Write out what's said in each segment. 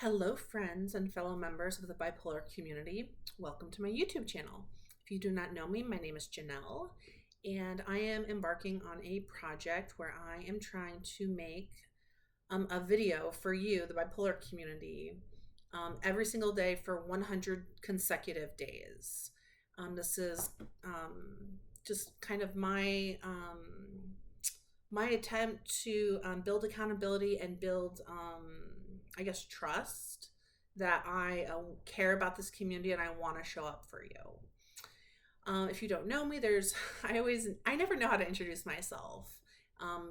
Hello, friends and fellow members of the bipolar community. Welcome to my YouTube channel. If you do not know me, my name is Jenell, and I am embarking on a project where I am trying to make a video for you, the bipolar community, every single day for 100 consecutive days. This is just kind of my attempt to build accountability and build trust that I care about this community and I want to show up for you. If you don't know me, I never know how to introduce myself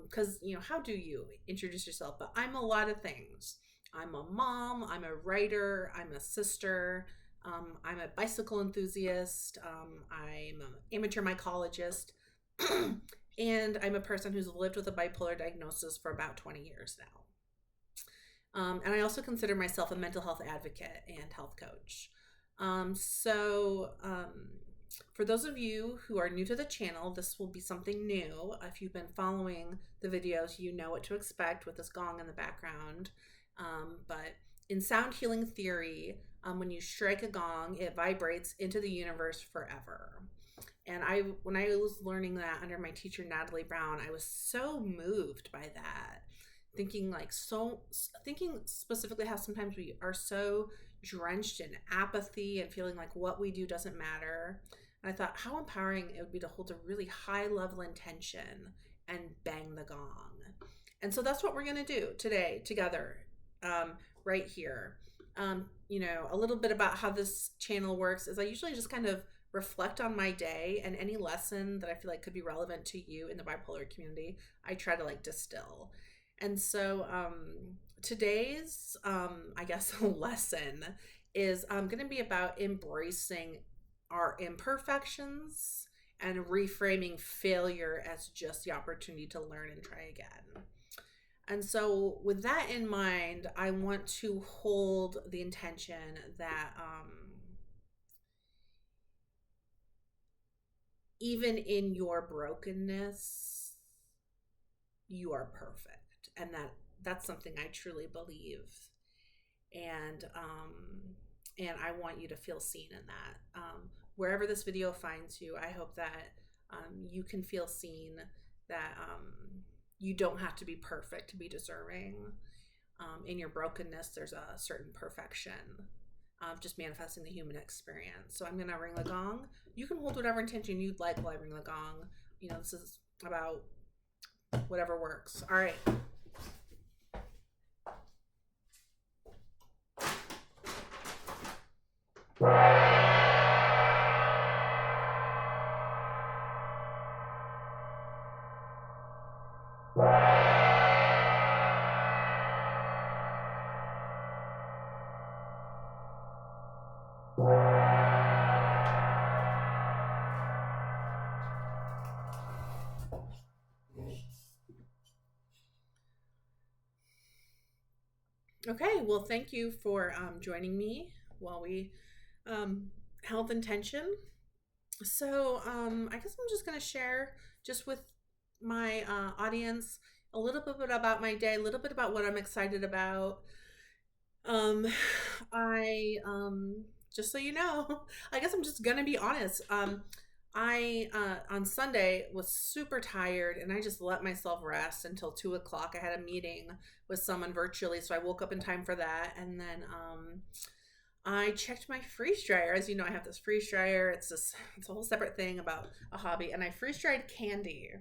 because, how do you introduce yourself? But I'm a lot of things. I'm a mom, I'm a writer, I'm a sister, I'm a bicycle enthusiast, I'm an amateur mycologist, and I'm a person who's lived with a bipolar diagnosis for about 20 years now. And I also consider myself a mental health advocate and health coach. For those of you who are new to the channel, this will be something new. If you've been following the videos, you know what to expect with this gong in the background. But in sound healing theory, when you strike a gong, it vibrates into the universe forever. And when I was learning that under my teacher, Natalie Brown, I was so moved by that. Thinking specifically how sometimes we are so drenched in apathy and feeling like what we do doesn't matter. And I thought how empowering it would be to hold a really high level intention and bang the gong. And so that's what we're going to do today together, right here. A little bit about how this channel works is I usually just kind of reflect on my day, and any lesson that I feel like could be relevant to you in the bipolar community, I try to distill. And so today's, lesson is going to be about embracing our imperfections and reframing failure as just the opportunity to learn and try again. And so with that in mind, I want to hold the intention that even in your brokenness, you are perfect. And that's something I truly believe. And I want you to feel seen in that. Wherever this video finds you, I hope that you can feel seen, that you don't have to be perfect to be deserving. In your brokenness, there's a certain perfection of just manifesting the human experience. So I'm going to ring the gong. You can hold whatever intention you'd like while I ring the gong. This is about whatever works. All right. Okay, well, thank you for joining me while we held intention. So I guess I'm just going to share just with my audience a little bit about my day, a little bit about what I'm excited about. Just so you know, I guess I'm just going to be honest. I on Sunday was super tired and I just let myself rest until 2:00. I had a meeting with someone virtually, so I woke up in time for that. And then I checked my freeze dryer. As you know, I have this freeze dryer. It's a whole separate thing about a hobby. And I freeze dried candy,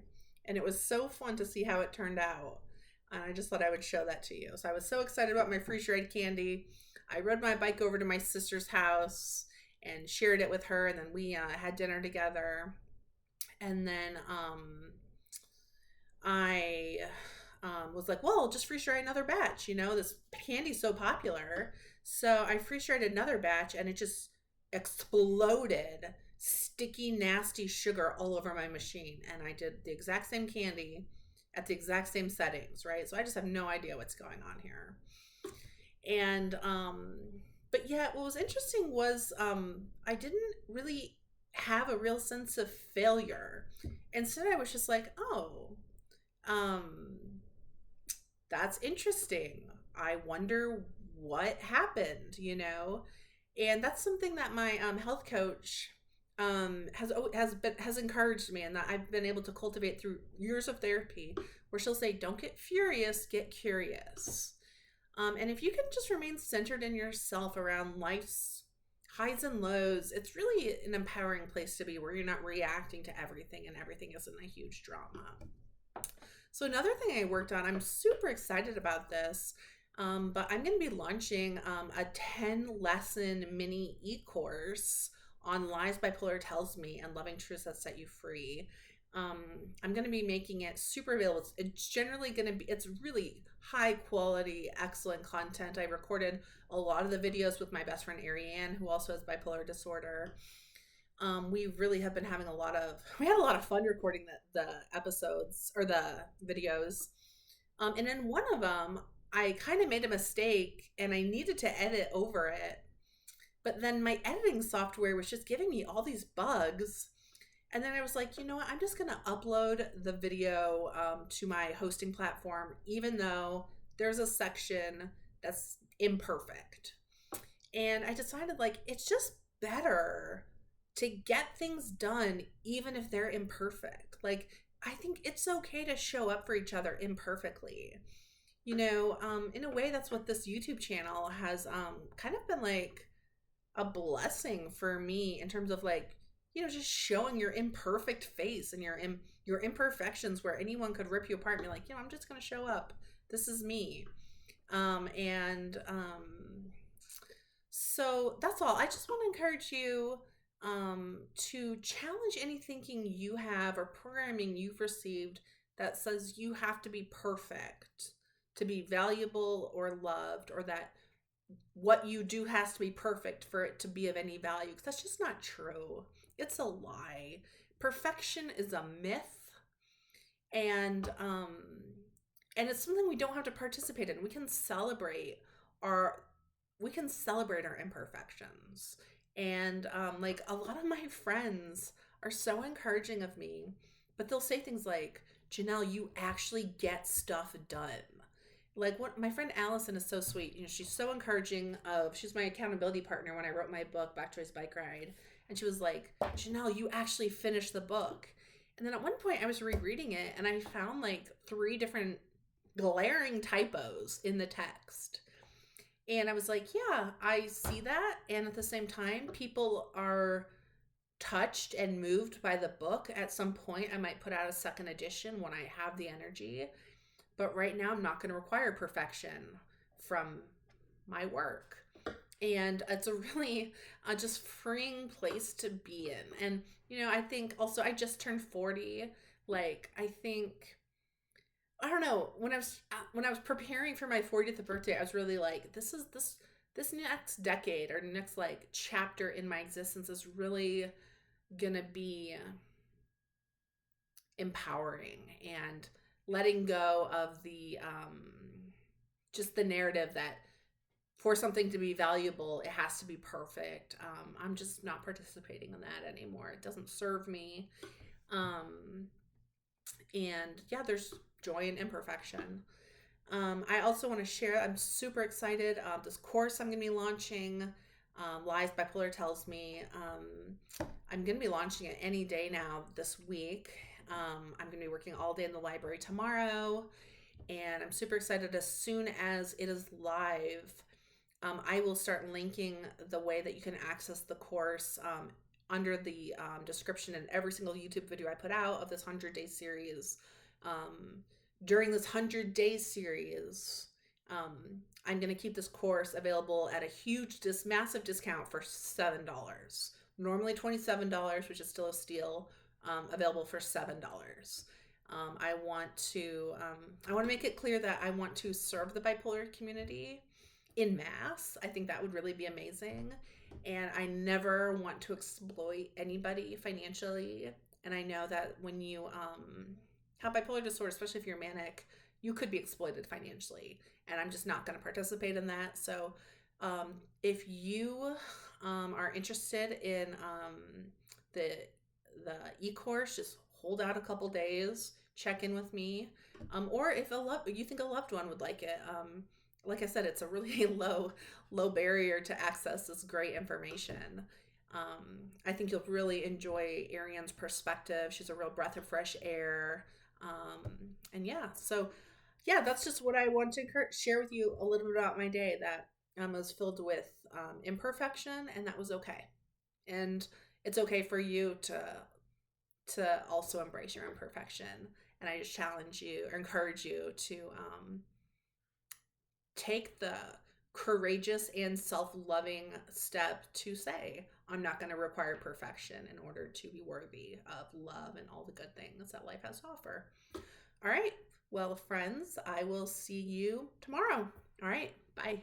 and it was so fun to see how it turned out. And I just thought I would show that to you. So I was so excited about my freeze dried candy. I rode my bike over to my sister's house and shared it with her, and then we had dinner together. And then I was like, well, just freeze dry another batch. This candy's so popular. So I freeze dried another batch, and it just exploded sticky, nasty sugar all over my machine. And I did the exact same candy at the exact same settings, right? So I just have no idea what's going on here. And but yeah, what was interesting was I didn't really have a real sense of failure. Instead, I was just like, oh, that's interesting. I wonder what happened, you know? And that's something that my health coach has encouraged me, and that I've been able to cultivate through years of therapy, where she'll say, "Don't get furious, get curious." And if you can just remain centered in yourself around life's highs and lows, it's really an empowering place to be, where you're not reacting to everything and everything isn't a huge drama. So another thing I worked on, I'm super excited about this, but I'm going to be launching a 10 lesson mini e-course on Lies Bipolar Tells Me and Loving Truths That Set You Free. Um, I'm going to be making it super available. It's generally going to be, it's really high quality, excellent content. I recorded a lot of the videos with my best friend Ariane, who also has bipolar disorder. We really have been having we had a lot of fun recording the episodes or the videos. And in one of them, I kind of made a mistake and I needed to edit over it. But then my editing software was just giving me all these bugs. And then I was like, you know what? I'm just going to upload the video to my hosting platform, even though there's a section that's imperfect. And I decided, like, it's just better to get things done, even if they're imperfect. Like, I think it's okay to show up for each other imperfectly. You know, in a way, that's what this YouTube channel has kind of been like a blessing for me, in terms of, like, you know, just showing your imperfect face and your imperfections, where anyone could rip you apart and be like, you know, I'm just going to show up. This is me. So that's all. I just want to encourage you to challenge any thinking you have or programming you've received that says you have to be perfect to be valuable or loved, or that what you do has to be perfect for it to be of any value, because that's just not true. It's a lie. Perfection is a myth, and it's something we don't have to participate in. Our we can celebrate our imperfections. And like, a lot of my friends are so encouraging of me, but they'll say things like, Jenell, you actually get stuff done. Like, what my friend Allison is so sweet. You know, she's so encouraging she's my accountability partner when I wrote my book, Back Choice Bike Ride. And she was like, Jenell, you actually finished the book. And then at one point I was rereading it and I found like 3 different glaring typos in the text. And I was like, yeah, I see that. And at the same time, people are touched and moved by the book. At some point, I might put out a second edition when I have the energy. But right now, I'm not going to require perfection from my work. And it's a really just freeing place to be in. And, you know, I think also I just turned 40. Like, I think, I don't know, when I was preparing for my 40th birthday, I was really like, this next decade, or next like chapter in my existence, is really gonna be empowering, and letting go of the just the narrative that for something to be valuable, it has to be perfect. I'm just not participating in that anymore. It doesn't serve me. And yeah, there's joy in imperfection. I also want to share, I'm super excited. This course I'm going to be launching, Lies Bipolar Tells Me. I'm going to be launching it any day now this week. I'm going to be working all day in the library tomorrow. And I'm super excited. As soon as it is live, I will start linking the way that you can access the course under the description in every single YouTube video I put out of this 100-day series. During this 100-day series, I'm going to keep this course available at a massive discount for $7. Normally $27, which is still a steal, available for $7. I want to make it clear that I want to serve the bipolar community in mass. I think that would really be amazing. And I never want to exploit anybody financially. And I know that when you have bipolar disorder, especially if you're manic, you could be exploited financially. And I'm just not going to participate in that. So if you are interested in the e-course, just hold out a couple days, check in with me. Or if you think a loved one would like it, like I said, it's a really low barrier to access this great information. I think you'll really enjoy Ariane's perspective. She's a real breath of fresh air. And yeah, so yeah, that's just what I want to share with you a little bit about my day that was filled with imperfection, and that was okay. And it's okay for you to also embrace your imperfection. And I just challenge you or encourage you to take the courageous and self-loving step to say, I'm not going to require perfection in order to be worthy of love and all the good things that life has to offer. All right. Well, friends, I will see you tomorrow. All right. Bye.